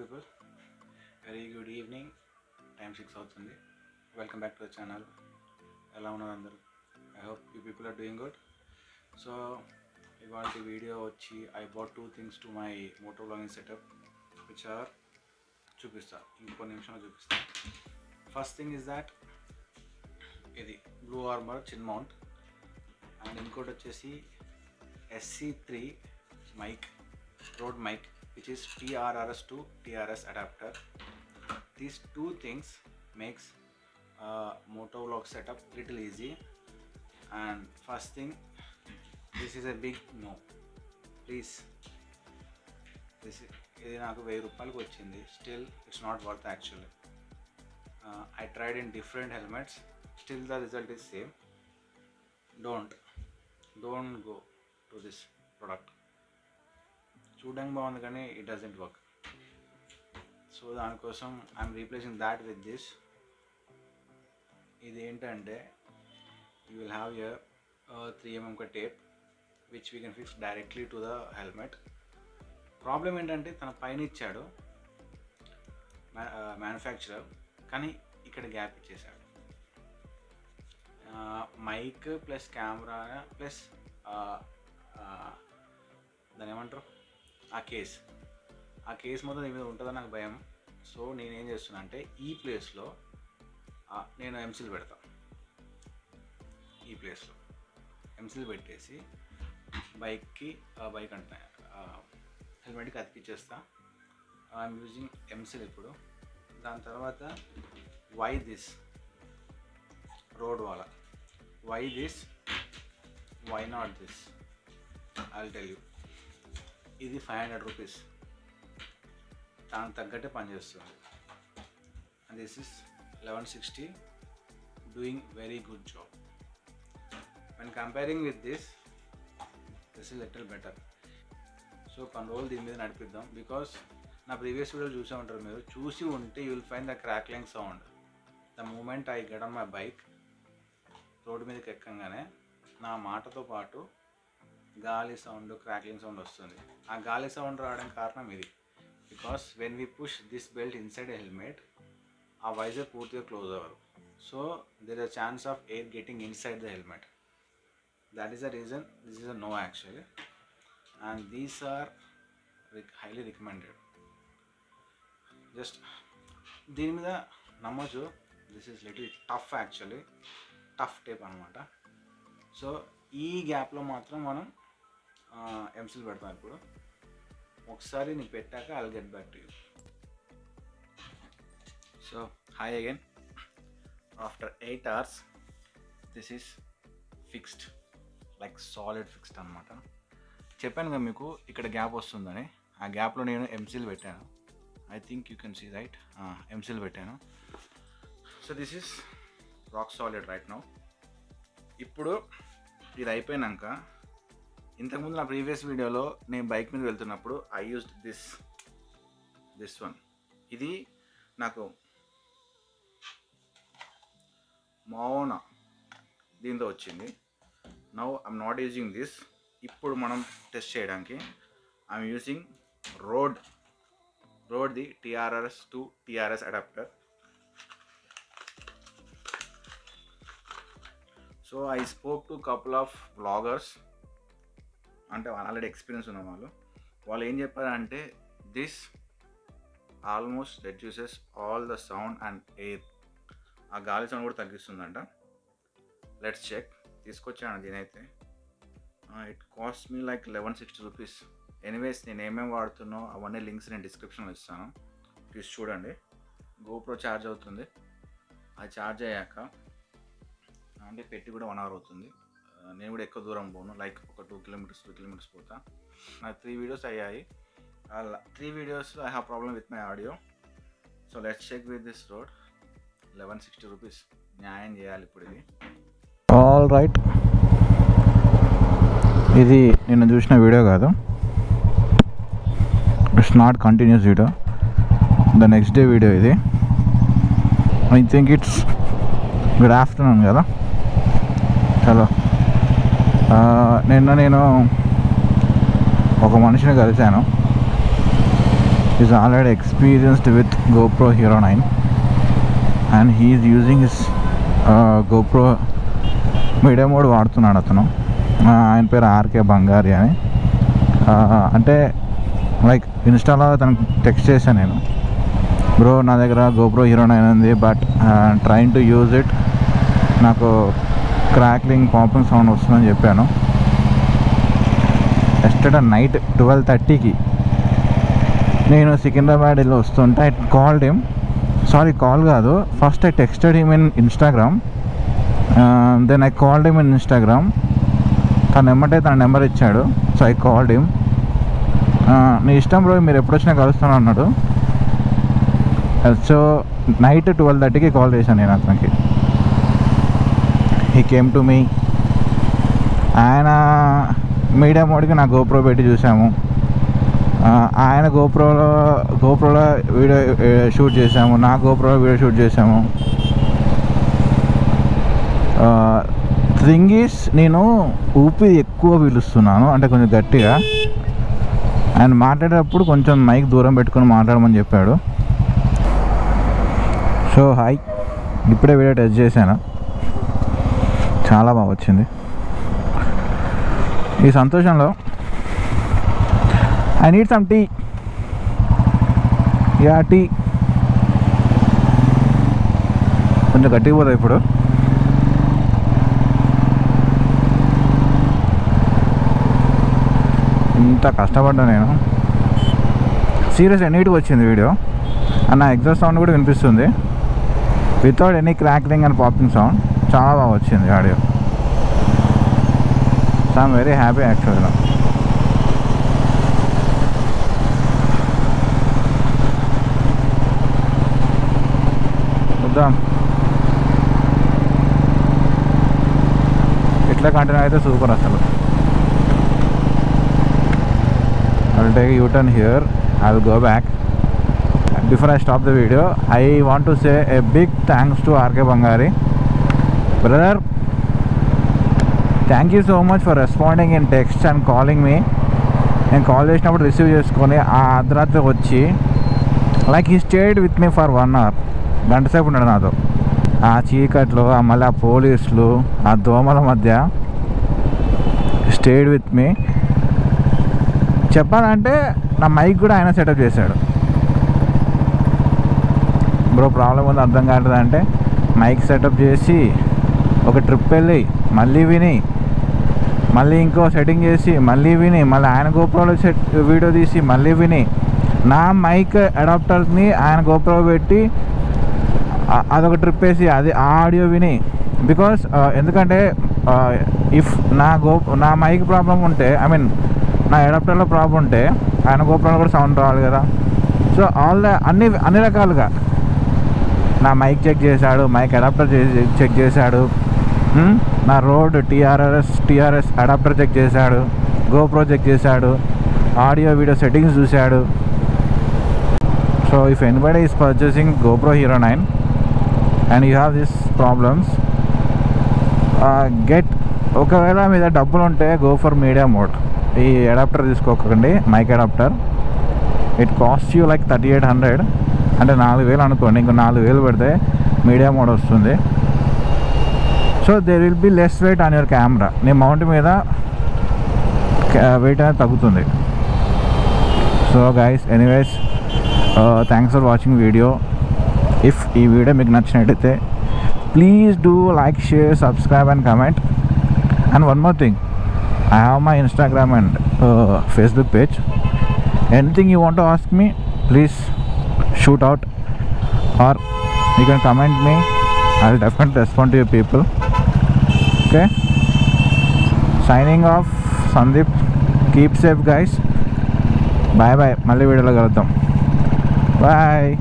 people, very good evening. Time 6 అవుతుంది. Welcome back to the channel. ఎలా ఉన్నారు అందరూ? I hope you people are doing good. So ఇవాళ video వచ్చి I bought two things to my motor vlogging setup which are చూపిస్తా, ఇంకో నిమిషంలో చూపిస్తా. First thing is that ఇది Bluarmor chin mount and ఇంకోటి వచ్చేసి SC3 mic, Rode mic, which is TRRS to TRS adapter. These two things makes motovlog setup little easy. And first thing, this is a big no. Please, this ఇది నాకు 1000 రూపాయలకు వచ్చింది. Still it's not worth actually. I tried in different helmets, still the result is same. Don't go to this product. చూడడానికి బాగుంది కానీ it doesn't work. So దానికోసం I'm replacing that with this. ఇది ఏంటంటే you will have here 3mm tape which we can fix directly to the helmet. Problem ఏంటంటే తన పైన ఇచ్చాడు మ్యానుఫ్యాక్చరర్, కానీ ఇక్కడ గ్యాప్ ఇచ్చేసాడు. మైక్ ప్లస్ కెమెరా ప్లస్ దాని ఏమంటారు ఆ కేస్ మొత్తం దీని మీద ఉంటుందని నాకు భయం. సో నేనేం చేస్తున్నా అంటే ఈ ప్లేస్లో నేను ఎంసీల్ పెడతా. ఈ ప్లేస్లో ఎంసీల్ పెట్టేసి బైక్ అంటే హెల్మెట్కి అతికిచ్చేస్తా. ఐఎమ్ యూజింగ్ ఎంసీల్ ఇప్పుడు. దాని తర్వాత వై దిస్ రోడ్ వాలా, why this, why not this, I will tell you. ఇది 500 రూపీస్, దానికి తగ్గట్టే పనిచేస్తుంది. And this is 1160, doing very good job. when comparing with this is little better. So కొన్ని రోజులు దీని మీద నడిపిద్దాం. బికాస్ నా ప్రీవియస్ వీడియోలు చూసే ఉంటారు మీరు, చూసి ఉంటే you will find the crackling sound the moment I get on my bike. Road మీదకి ఎక్కగానే నా మాటతో పాటు గాలి సౌండ్, క్రాక్లింగ్ సౌండ్ వస్తుంది. ఆ గాలి సౌండ్ రావడానికి కారణం ఇది. Because when we push this belt inside helmet, ఆ వైజర్ పూర్తిగా క్లోజ్ అవ్వరు. So there is a chance of air getting inside the helmet. That is the reason this is a no actually. And these are highly recommended. Just దీని మీద నమ్మొచ్చు, this is little tough actually, tough tape అనమాట. So ఈ గ్యాప్లో మాత్రం మనం ఎంసీల్ పెడతాం. ఇప్పుడు ఒకసారి నీకు పెట్టాక I will get back to you. So hi again. After 8 hours this is fixed, like solid fixed అనమాట. చెప్పాను కదా మీకు ఇక్కడ గ్యాప్ వస్తుందని. ఆ గ్యాప్లో నేను ఎంసీల్ పెట్టాను. I think you can see right, M seal పెట్టాను. So this is rock solid right now. ఇప్పుడు ఇది అయిపోయినాక, ఇంతకుముందు నా ప్రీవియస్ వీడియోలో నేను బైక్ మీద వెళ్తున్నప్పుడు ఐ యూజ్డ్ దిస్ వన్. ఇది నాకు మౌనా దీంతో వచ్చింది. Now I'm not using this. ఇప్పుడు మనం టెస్ట్ చేయడానికి I'm using Rode the TRRS to TRS adapter. So I spoke to couple of vloggers, అంటే ఆల్రెడీ ఎక్స్పీరియన్స్ ఉన్న వాళ్ళు ఏం చెప్పారంటే this almost reduces all the sound and air. ఆ గాలి సౌండ్ కూడా తగ్గిస్తుందంట. Let's check. తీసుకొచ్చాను దీనైతే. It cost me like 1160 rupees. Anyways నేను ఏమేమి వాడుతున్నో అవన్నీ లింక్స్ నేను డిస్క్రిప్షన్లో ఇస్తాను, ప్లీజ్ చూడండి. గోప్రో ఛార్జ్ అవుతుంది. అది ఛార్జ్ అయ్యాక అంటే పెట్టి కూడా 1 hour అవుతుంది. నేను కూడా ఎక్కువ దూరం పోను, లైక్ ఒక 2 kilometers పోతా. నా 3 వీడియోస్ అయ్యాయి. 3 videos I have problem with my audio. So let's check with this road. 1160 rupees న్యాయం చేయాలి ఇప్పుడు ఇది. ఆల్ రైట్, ఇది నిన్న చూసిన వీడియో కాదు, it's not continuous video, the next day video ఇది. I think it's good afternoon కదా. హలో, నిన్న నేను ఒక మనిషిని కలిశాను. is already experienced with GoPro Hero 9 and he is using his GoPro medium mode వాడుతున్నాడు అతను. ఆయన పేరు ఆర్కే బంగారి అని. అంటే లైక్ ఇన్స్టాలో తనకు టెక్స్ట్ చేశాను నేను, బ్రో నా దగ్గర GoPro Hero 9 ఉంది but train to use it, నాకు క్రాక్లింగ్ పాపింగ్ సౌండ్ వస్తుందని చెప్పాను. ఎస్టర్డే నైట్ 12:30కి నేను సికింద్రాబాద్ వెళ్ళి వస్తుంటే I called him, sorry call కాదు, first I texted him in Instagram, then I called him in Instagram. తన నెంబర్ ఇచ్చాడు. So I called him. నీ ఇష్టం బ్రో, మీరు ఎప్పుడు వచ్చినా కలుస్తాను అన్నాడు. సో నైట్ 12:30కి కాల్ చేశాను నేను అతనికి. He came to me. ఆయన మీడియం మోడ్కి నా GoPro పెట్టి చూసాము. ఆయన GoProలో వీడియో షూట్ చేసాము, నా GoProలో వీడియో షూట్ చేసాము. థింగ్ ఈస్ నేను ఊపిరి ఎక్కువ పీలుస్తున్నాను, అంటే కొంచెం గట్టిగా. ఆయన మాట్లాడేటప్పుడు కొంచెం మైక్ దూరం పెట్టుకొని మాట్లాడమని చెప్పాడు. సో హాయ్, ఇప్పుడే వీడియో టెస్ట్ చేశాను, చాలా బాగా వచ్చింది. ఈ సంతోషంలో I need some tea. Yeah tea కొంచెం గట్టిగా పోతుంది ఇప్పుడు. ఇంత కష్టపడ్డా నేను, సీరియస్ నీట్గా వచ్చింది వీడియో. అండ్ నా ఎగ్జాస్ట్ సౌండ్ కూడా వినిపిస్తుంది without any crackling and popping sound. చాలా బాగా వచ్చింది audio. So I'm very happy యాక్చువల్గా. చూద్దాం, ఇట్లా కంటిన్యూ అయితే సూపర్ అసలు. I'll take a U-turn here. I'll go back. Before I stop the video, I want to say a big thanks to RK Bangari. Brother, thank you so much for responding in text and calling me. నేను call చేసినప్పుడు receive చేసుకొని ఆ అర్ధరాత్రి వచ్చి, like he stayed with me for 1 hour, గంట సేపు ఉన్నాడు నాతో. ఆ చీకట్లో మళ్ళీ ఆ పోలీసులు ఆ దోమల మధ్య స్టేడ్ విత్ మీ. చెప్పాలంటే నా మైక్ కూడా ఆయన సెటప్ చేశాడు. బ్రో ప్రాబ్లం ఉంది అర్థం కావట్లేదు అంటే మైక్ సెటప్ చేసి ఒక ట్రిప్ వెళ్ళి మళ్ళీ విని మళ్ళీ ఇంకో సెట్టింగ్ చేసి మళ్ళీ విని మళ్ళీ ఆయన GoProలో వీడియో తీసి మళ్ళీ విని నా మైక్ అడాప్టర్ని ఆయన GoPro పెట్టి అదొక ట్రిప్ వేసి అది ఆడియో విని. బికాస్ ఎందుకంటే ఇఫ్ నా మైక్ ప్రాబ్లం ఉంటే, ఐ మీన్ నా అడాప్టర్లో ప్రాబ్లం ఉంటే ఆయన GoProలో కూడా సౌండ్ రావాలి కదా. సో అన్ని రకాలుగా నా మైక్ చెక్ చేశాడు, మైక్ అడాప్టర్ చెక్ చేశాడు, నా రోడ్ TRS అడాప్టర్ చెక్ చేశాడు, GoPro చెక్ చేశాడు, ఆడియో వీడియో సెట్టింగ్స్ చూశాడు. So if anybody is purchasing GoPro Hero 9 and you have these problems, ఒకవేళ మీ దగ్గర డబ్బులు ఉంటే go for media mode. ఈ అడాప్టర్ తీసుకోకండి, mic adapter. It cost you like 3800, అంటే 4000 అనుకోండి. ఇంకో 4000 పెడితే మీడియా మోడ్ వస్తుంది. So there will be less weight on your camera. Knee mount మీద వెయిట్ అనేది తగ్గుతుంది. So guys, anyways thanks for watching video. If ఈ వీడియో మీకు నచ్చినట్టయితే please do like, share, subscribe and comment. And one more thing, I have my Instagram and Facebook page. Anything you want to ask me, please shoot out or you can comment me. I'll definitely respond to you people. Okay, signing off, Sandeep. Keep safe guys. Bye bye. Malli video lo kaluddam. Bye.